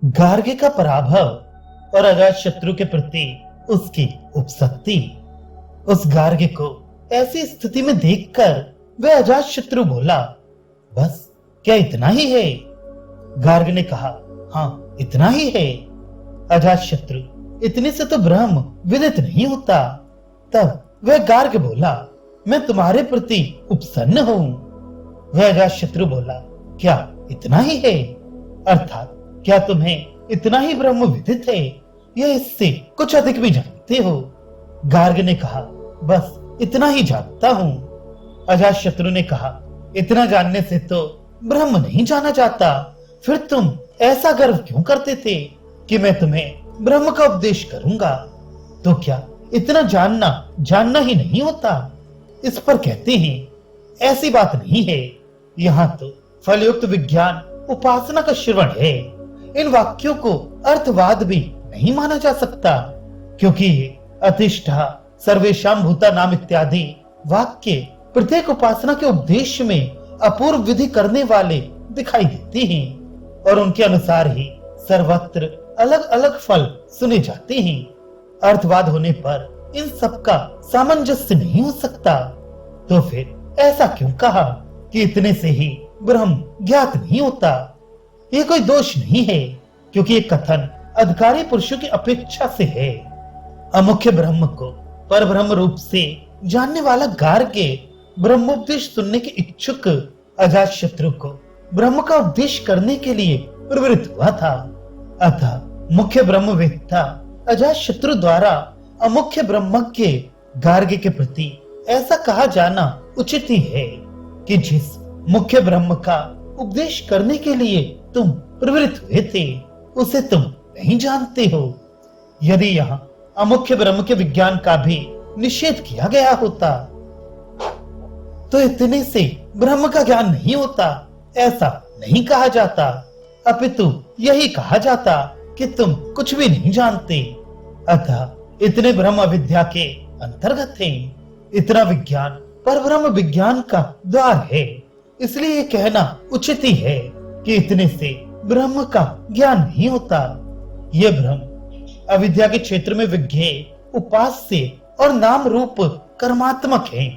गार्गे का पराभव और अजात शत्रु के प्रति उसकी उपसक्ति। उस गार्गे को ऐसी स्थिति में देखकर वह अजात शत्रु बोला, बस क्या इतना ही है? गार्ग ने कहा, हाँ इतना ही है। अजात शत्रु, इतने से तो ब्रह्म विदित नहीं होता। तब वह गार्ग बोला, मैं तुम्हारे प्रति उपसन्न हूं। वह अजात शत्रु बोला, क्या इतना ही है? अर्थात क्या तुम्हें इतना ही ब्रह्म विदित है या इससे कुछ अधिक भी जानते हो? गार्ग ने कहा, बस इतना ही जानता हूं। अजात शत्रु ने कहा, इतना जानने से तो ब्रह्म नहीं जाना जाता, फिर तुम ऐसा गर्व क्यों करते थे कि मैं तुम्हें ब्रह्म का उपदेश करूंगा? तो क्या इतना जानना ही नहीं होता? इस पर कहते हैं, ऐसी बात नहीं है, यहाँ तो फलयुक्त विज्ञान उपासना का श्रवण है। इन वाक्यों को अर्थवाद भी नहीं माना जा सकता, क्योंकि ये अतिष्ठा सर्वेशाम भूता नाम इत्यादि वाक्य प्रत्येक उपासना के उपदेश में अपूर्व विधि करने वाले दिखाई देते हैं और उनके अनुसार ही सर्वत्र अलग अलग फल सुने जाते हैं। अर्थवाद होने पर इन सब का सामंजस्य नहीं हो सकता। तो फिर ऐसा क्यों कहा कि इतने से ही ब्रह्म ज्ञात नहीं होता? ये कोई दोष नहीं है, क्योंकि ये कथन अधिकारी पुरुषों की अपेक्षा से है। अमुख्य ब्रह्म को पर ब्रह्म रूप से जानने वाला गार्गे ब्रह्मोपदेश सुनने के इच्छुक अजात शत्रु को ब्रह्म का उपदेश करने के लिए प्रवृत्त हुआ था। अतः मुख्य ब्रह्मवेत्ता अजात शत्रु द्वारा अमुख्य ब्रह्मज्ञ गार्गे के प्रति ऐसा कहा जाना उचित ही है कि जिस मुख्य ब्रह्म का उपदेश करने के लिए तुम प्रवृत्त हुए थे उसे तुम नहीं जानते हो। यदि यहाँ अमुख्य ब्रह्म के विज्ञान का भी निषेध किया गया होता तो इतने से ब्रह्म का ज्ञान नहीं होता, ऐसा नहीं कहा जाता, अपितु यही कहा जाता कि तुम कुछ भी नहीं जानते। अतः इतने ब्रह्म अविद्या के अंतर्गत हैं। इतना विज्ञान पर ब्रह्म विज्ञान का द्वार है, इसलिए ये कहना उचित ही है कि इतने से ब्रह्म का ज्ञान नहीं होता। ये ब्रह्म अविद्या के क्षेत्र में विज्ञेय, उपास्य और नाम रूप कर्मात्मक है।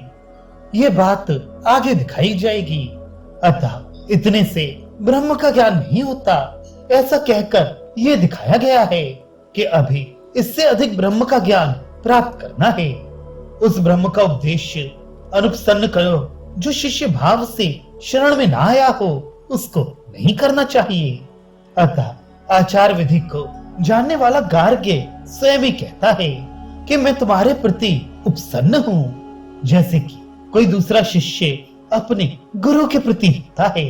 ये बात आगे दिखाई जाएगी। अतः इतने से ब्रह्म का ज्ञान नहीं होता, ऐसा कहकर यह दिखाया गया है कि अभी इससे अधिक ब्रह्म का ज्ञान प्राप्त करना है। उस ब्रह्म का उपदेश अनुपसन्न करो जो शिष्य भाव से शरण में ना आया हो, उसको नहीं करना चाहिए। अतः आचार विधि को जानने वाला गार्गे स्वयं ही कहता है कि मैं तुम्हारे प्रति उपसन्न हूँ, जैसे कि कोई दूसरा शिष्य अपने गुरु के प्रति होता है।